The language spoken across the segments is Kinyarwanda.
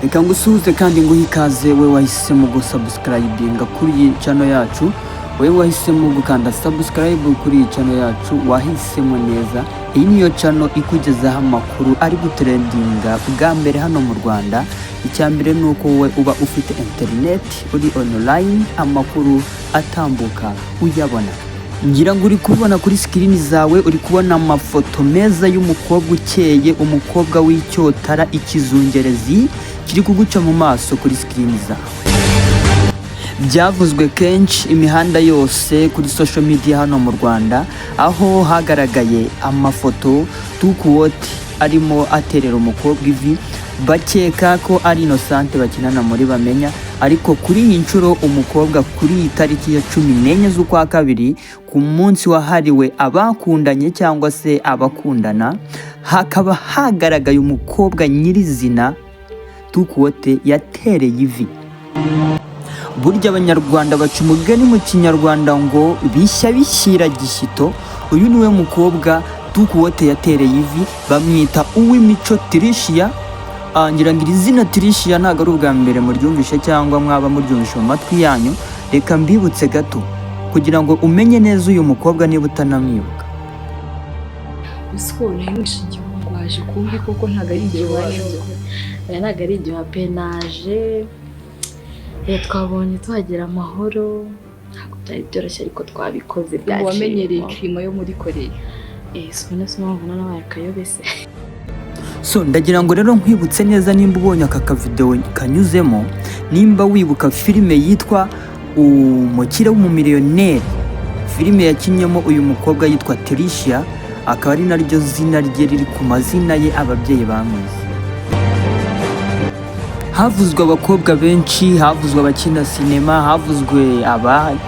Reka ngusuhuze kandi nguhe ikaze we wahisemo gusubscribinga kuri iyi channel yacu. We wahisemo gukanda subscribe kuri iyi channel yacu, wahisemo neza. Iyi niyo channel ikugezaho amakuru ari gutrendinga bwa mbere hano mu Rwanda. Icyambere nuko we uba ufite internet, uri online, amakuru atambuka uyabona. Ngira ngo uri kubona kuri screen zawe, uri kubona amafoto meza y'umukobwa ukeye, umukobwa w'icyotara, ikizungerezi kiri kuguca mu maso kuri screen zawe. Byavuzwe kenshi imihanda yose kuri social media hano mu Rwanda, aho hagaragaye amafoto TUKUWOTE arimo aterera umukobwa ivi, bakeka ko ari Innocent bakinana muri Bamenya. Ariko kuri iyi nshuro umukobwa kuri iyi tariki ya 14 z'ukwa kabiri, ku munsi wahariwe abakundanye cyangwa se abakundana, hakaba hagaragaye umukobwa nyirizina TUKUWOTE Yatereyivi. Burya abanyarwanda baca umugani mu kinyarwanda ngo bishya bishyira gishyito. Uyu niwe mukobwa TUKUWOTE Yatereyivi, bamwita uw'imico Tricia. Ngira ngo izina Tricia ntago ari ubwa mbere muryumvishe cyangwa mwaba muryumvishe mu matwi yanyu. Reka mbibutse gato kugira ngo umenye neza uyu mukobwa niba utanamwibuka. Usko nahimwishe igihugu waje kumbi koko ntago ari igihe waje. Ntago ari igihe penaje. Twabonye tuhagera amahoro, ntabwo byari byoroshye ariko twabikoze byakiriye. Wamenyereye kirimo yo muri Korea. Sibona sinabona nabaye akayobese. So ndagira ngo rero nkwibutse neza, nimba ubonye aka video kanyuzemo, nimba wibuka filime yitwa Umukire w'umumiliyoneri, filime yakinyemo uyu mukobwa yitwa Tricia, akaba ari naryo zina rye riri ku mazina ye ababyeyi bamwise. Havuzwe abakobwa benshi, havuzwe abakina sinema, havuzwe abaririmba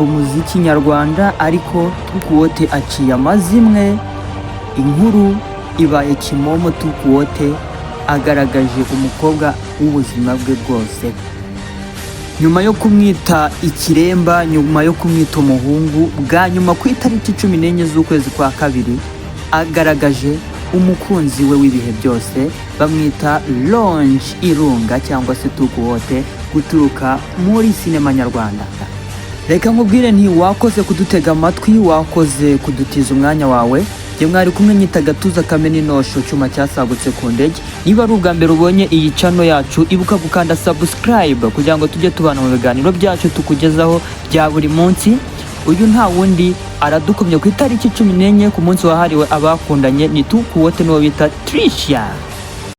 umuziki nyarwanda, ariko TUKUWOTE aciye amazimwe. Inkuru ibaye kimomo, TUKUWOTE agaragaje umukobwa w'ubuzima bwe bwose. Nyuma yo kumwita ikiremba, nyuma yo kumwita umuhungu, bwa nyuma ku itariki 14 z'ukwezi kwa kabiri, agaragaje umukunzi we w'ibihe byose, bamwita Longe Irunga cyangwa se TUKUWOTE, guturuka muri sinema nyarwanda. Reka nkubwire nti wakoze kudutega amatwi, wakoze kudutiza umwanya wawe. Je mwari kumwe nyita Gatuza Kamena Inosho, cyuma cyasagutse ku ndege. Niba ari ubwa mbere ubonye iyi channel yacu, ibuka gukanda subscribe kugira ngo tujye tubana mu biganiro byacu tukugezaho bya buri munsi. Uyu nta wundi aradukomye ku itariki 14 ku munsi wahariwe abakundanye, ni TUKUWOTE n'uwo bita Tricia.